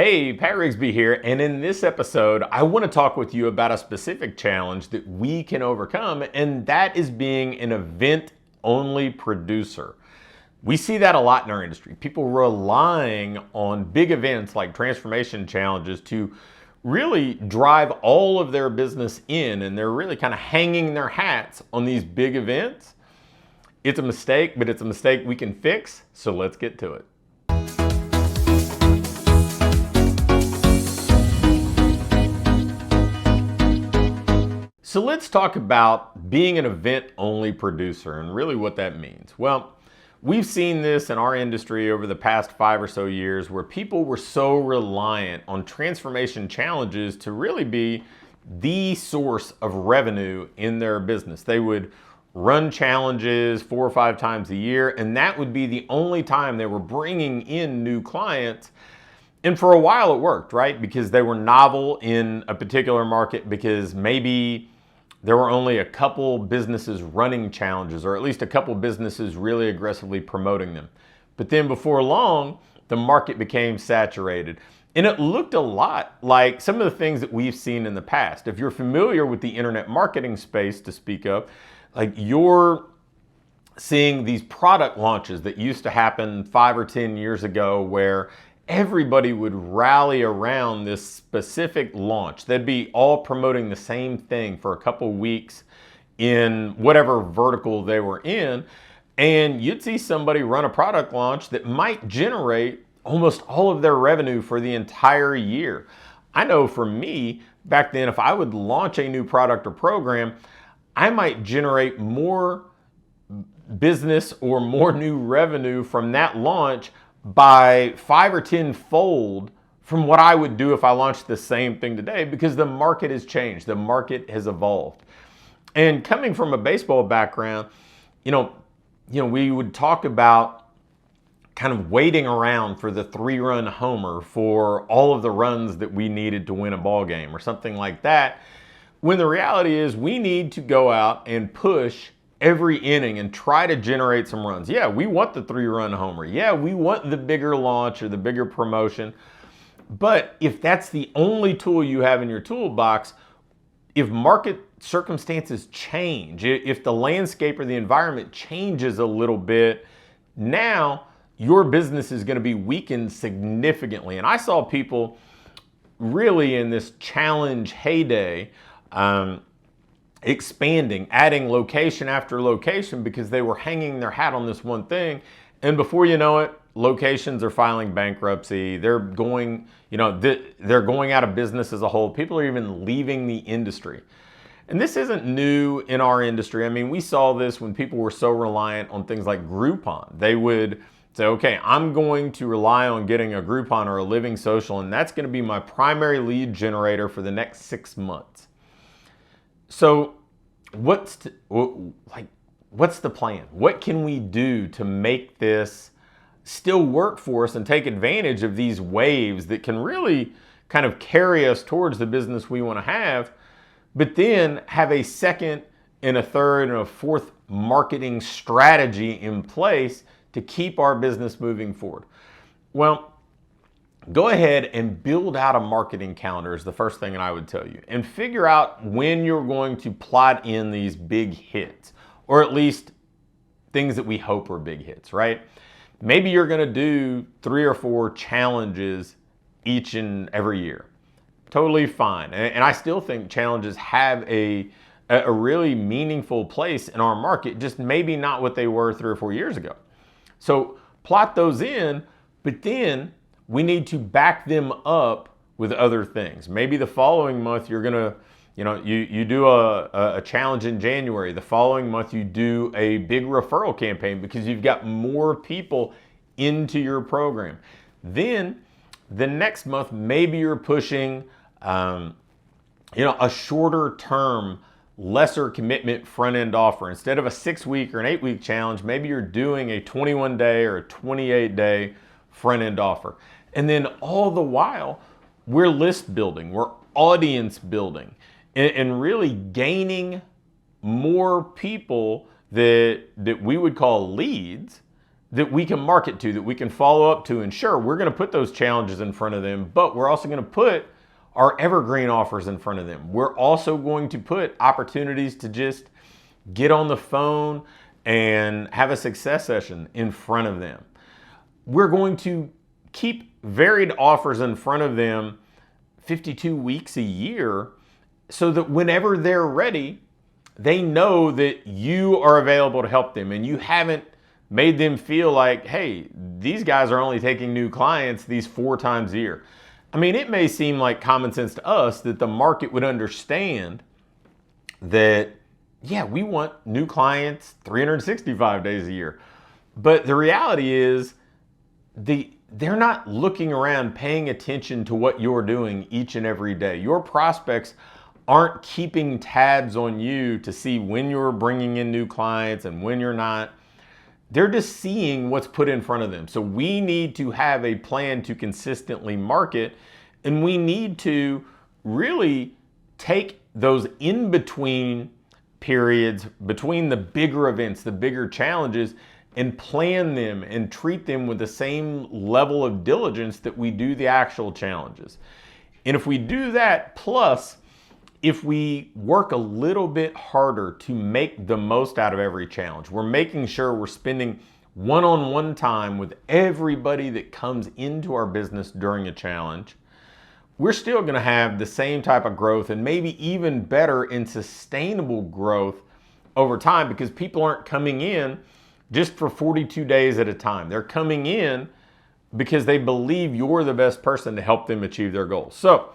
Hey, Pat Rigsby here, and in this episode, I want to talk with you about a specific challenge that we can overcome, and that is being an event-only producer. We see that a lot in our industry. People relying on big events like transformation challenges to really drive all of their business in, and they're really kind of hanging their hats on these big events. It's a mistake, but it's a mistake we can fix, so let's get to it. So let's talk about being an event-only producer and really what that means. Well, we've seen this in our industry over the past 5 or so years where people were so reliant on transformation challenges to really be the source of revenue in their business. They would run challenges 4 or 5 times a year, and that would be the only time they were bringing in new clients. And for a while it worked, right? Because they were novel in a particular market, because maybe there were only a couple businesses running challenges, or at least a couple businesses really aggressively promoting them. But then before long, the market became saturated. And it looked a lot like some of the things that we've seen in the past. If you're familiar with the internet marketing space to speak of, like you're seeing these product launches that used to happen 5 or 10 years ago where everybody would rally around this specific launch. They'd be all promoting the same thing for a couple weeks in whatever vertical they were in, and you'd see somebody run a product launch that might generate almost all of their revenue for the entire year. I know for me, back then, if I would launch a new product or program, I might generate more business or more new revenue from that launch by 5 or 10 fold from what I would do if I launched the same thing today, because the market has changed, the market has evolved. And coming from a baseball background, we would talk about kind of waiting around for the 3-run homer for all of the runs that we needed to win a ball game or something like that, when the reality is we need to go out and push every inning and try to generate some runs. Yeah, we want the 3-run homer. Yeah, we want the bigger launch or the bigger promotion. But if that's the only tool you have in your toolbox, if market circumstances change, if the landscape or the environment changes a little bit, now your business is going to be weakened significantly. And I saw people really in this challenge heyday, expanding, adding location after location because they were hanging their hat on this one thing. And before you know it, locations are filing bankruptcy. They're going out of business as a whole. People are even leaving the industry. And this isn't new in our industry. I mean, we saw this when people were so reliant on things like Groupon. They would say, okay, I'm going to rely on getting a Groupon or a Living Social, and that's going to be my primary lead generator for the next 6 months. So what's the plan? What can we do to make this still work for us and take advantage of these waves that can really kind of carry us towards the business we want to have, but then have a second and a third and a fourth marketing strategy in place to keep our business moving forward? Well, go ahead and build out a marketing calendar is the first thing that I would tell you. And figure out when you're going to plot in these big hits, or at least things that we hope are big hits, right? Maybe you're going to do 3 or 4 challenges each and every year. Totally fine. And I still think challenges have a really meaningful place in our market, just maybe not what they were 3 or 4 years ago. So plot those in, but then we need to back them up with other things. Maybe the following month you're gonna, you do a challenge in January. The following month you do a big referral campaign because you've got more people into your program. Then the next month, maybe you're pushing, a shorter term, lesser commitment front-end offer. Instead of a 6-week or an 8-week challenge, maybe you're doing a 21-day or a 28-day front-end offer. And then all the while, we're list building, we're audience building, and really gaining more people that we would call leads that we can market to, that we can follow up to. And sure, we're going to put those challenges in front of them, but we're also going to put our evergreen offers in front of them. We're also going to put opportunities to just get on the phone and have a success session in front of them. We're going to keep varied offers in front of them 52 weeks a year so that whenever they're ready, they know that you are available to help them and you haven't made them feel like, hey, these guys are only taking new clients these 4 times a year. I mean, it may seem like common sense to us that the market would understand that, yeah, we want new clients 365 days a year. But the reality is they're not looking around paying attention to what you're doing each and every day. Your prospects aren't keeping tabs on you to see when you're bringing in new clients and when you're not. They're just seeing what's put in front of them. So we need to have a plan to consistently market, and we need to really take those in-between periods between the bigger events, the bigger challenges, and plan them and treat them with the same level of diligence that we do the actual challenges. And if we do that, plus if we work a little bit harder to make the most out of every challenge, we're making sure we're spending one-on-one time with everybody that comes into our business during a challenge, we're still going to have the same type of growth and maybe even better and sustainable growth over time, because people aren't coming in just for 42 days at a time. They're coming in because they believe you're the best person to help them achieve their goals. So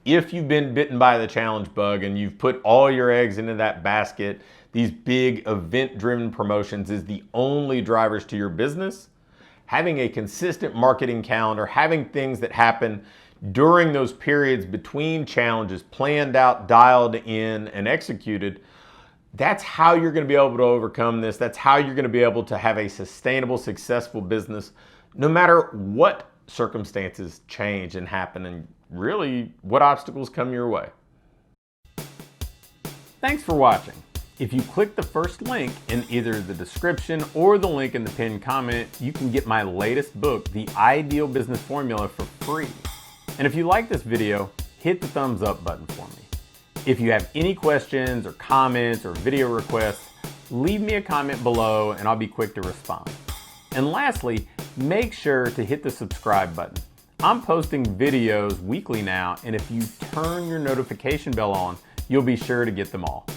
if you've been bitten by the challenge bug and you've put all your eggs into that basket, these big event-driven promotions is the only drivers to your business, having a consistent marketing calendar, having things that happen during those periods between challenges planned out, dialed in, and executed, that's how you're going to be able to overcome this. That's how you're going to be able to have a sustainable, successful business, no matter what circumstances change and happen and really what obstacles come your way. Thanks for watching. If you click the first link in either the description or the link in the pinned comment, you can get my latest book, The Ideal Business Formula, for free. And if you like this video, hit the thumbs up button for me. If you have any questions or comments or video requests, leave me a comment below and I'll be quick to respond. And lastly, make sure to hit the subscribe button. I'm posting videos weekly now, and if you turn your notification bell on, you'll be sure to get them all.